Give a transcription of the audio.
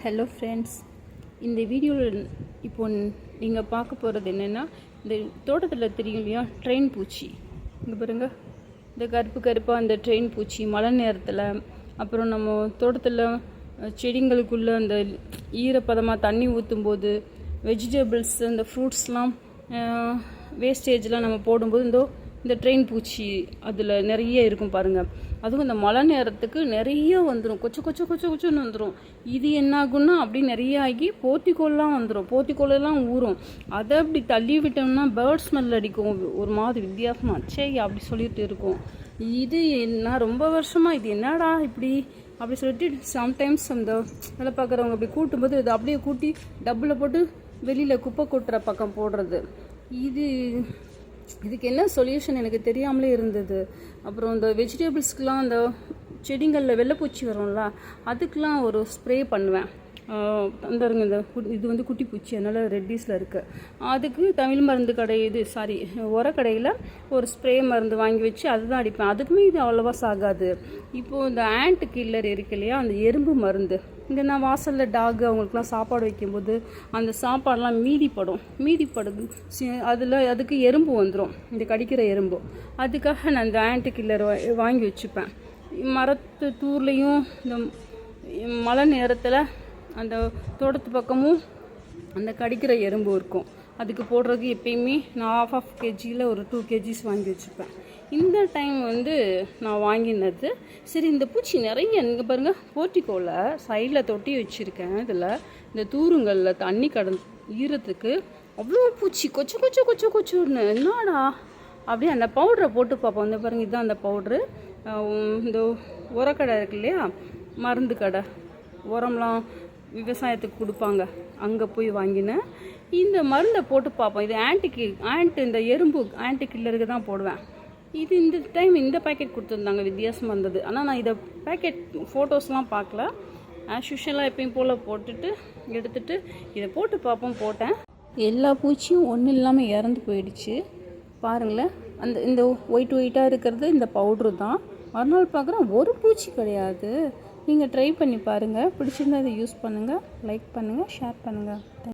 Hello friends, இந்த வீடியோவில் இப்போ நீங்கள் பார்க்க போகிறது என்னென்னா, இந்த தோட்டத்தில் தெரியும் இல்லையா ட்ரெயின் பூச்சி. இங்கே பாருங்கள், இந்த கருப்பு கருப்பாக அந்த ட்ரெயின் பூச்சி மழை நேரத்தில், அப்புறம் நம்ம தோட்டத்தில் செடிங்களுக்குள்ளே அந்த ஈரப்பதமாக தண்ணி ஊற்றும்போது வெஜிடபிள்ஸ் அந்த ஃப்ரூட்ஸ்லாம் வேஸ்டேஜ்லாம் நம்ம போடும்போது இந்த ட்ரெயின் பூச்சி அதில் நிறைய இருக்கும் பாருங்கள். அதுவும் இந்த மழை நேரத்துக்கு நிறைய வந்துடும், கொச்சுன்னு வந்துடும். இது என்னாகுன்னா அப்படி நிறைய ஆகி போர்த்திக்கோல்லாம் வந்துடும், போர்த்திக்கோலெல்லாம் ஊறும். அதை அப்படி தள்ளி விட்டோம்னா பேர்ட் ஸ்மெல் அடிக்கும், ஒரு மாதிரி வித்தியாசமாக அப்படி சொல்லிட்டு இருக்கும். இது நான் ரொம்ப வருஷமாக இது என்னடா இப்படி அப்படி சொல்லிட்டு சம்டைம்ஸ் அந்த வேலை பார்க்குறவங்க அப்படி கூட்டும்போது இது அப்படியே கூட்டி டப்பில் போட்டு வெளியில் குப்பை கொட்டுற பக்கம் போடுறது. இதுக்கு என்ன சொல்யூஷன் எனக்கு தெரியாமலே இருந்தது. அப்புறம் இந்த வெஜிடபிள்ஸ்க்கெலாம் அந்த செடிங்களில் வெள்ளைப்பூச்சி வரும்ல, அதுக்கெலாம் ஒரு ஸ்ப்ரே பண்ணுவேன். தந்துருங்க, இது குட்டி பூச்சி, அதனால் ரெட்டிஸில் இருக்குது. அதுக்கு தமிழ் மருந்து கடை உரக்கடையில் ஒரு ஸ்ப்ரே மருந்து வாங்கி வச்சு அதுதான் அடிப்பேன். அதுக்குமே இது அவ்வளோவா சாகாது. இப்போது இந்த ஆண்ட் கில்லர் இருக்கு இல்லையா, அந்த எறும்பு மருந்து, இங்கே நான் வாசலில் டாக் அவங்களுக்குலாம் சாப்பாடு வைக்கும்போது அந்த சாப்பாடெலாம் மீதிப்படுது அதுக்கு எறும்பு வந்துடும், இந்த கடிக்கிற எறும்பு. அதுக்காக நான் இந்த ஆண்ட் கில்லர் வாங்கி வச்சுப்பேன். மரத்து தூர்லேயும் இந்த மழை நேரத்தில் அந்த தோட்டத்து பக்கமும் அந்த கடிக்கிற எறும்பு இருக்கும். அதுக்கு போடுறதுக்கு எப்பயுமே நான் ½ kg ஒரு 2 kgs வாங்கி வச்சுப்பேன். இந்த டைம் நான் வாங்கினது சரி, இந்த பூச்சி நிறைய இங்கே பாருங்கள், போர்ட்டிக்கோவில் சைடில் தொட்டி வச்சுருக்கேன். இதில் இந்த தூருங்களில் தண்ணி ஈரத்துக்கு அவ்வளோ பூச்சி கொச்சுன்னு என்னடா அப்படியே அந்த பவுடரை போட்டு பார்ப்போம். இந்த பாருங்கள், இதுதான் அந்த பவுட்ரு. இந்த உரக்கடை இருக்கு இல்லையா, மருந்து கடை, உரம்லாம் விவசாயத்துக்கு கொடுப்பாங்க, அங்கே போய் வாங்கினேன். இந்த மருந்தை போட்டு பார்ப்போம். இது இந்த எறும்பு ஆன்டி கில்லருக்கு தான் போடுவேன். இது இந்த டைம் இந்த பேக்கெட் கொடுத்துருந்தாங்க, வித்தியாசமாக இருந்தது. ஆனால் நான் இதை பேக்கெட் ஃபோட்டோஸ்லாம் பார்க்கல. ஆஸ் யூஷுவலாக எப்பயும் போல் போட்டுட்டு எடுத்துகிட்டு இதை போட்டு பார்ப்போம். போட்டேன், எல்லா பூச்சியும் ஒன்றும் இல்லாமல் இறந்து போயிடுச்சு. பாருங்களேன், இந்த ஒயிட்டாக இருக்கிறது இந்த பவுட்ரு தான். மறுநாள் பார்க்குறேன் ஒரு பூச்சி கிடையாது. நீங்கள் ட்ரை பண்ணி பாருங்கள். பிடிச்சிருந்தா இதை யூஸ் பண்ணுங்கள், லைக் பண்ணுங்கள், ஷேர் பண்ணுங்கள்.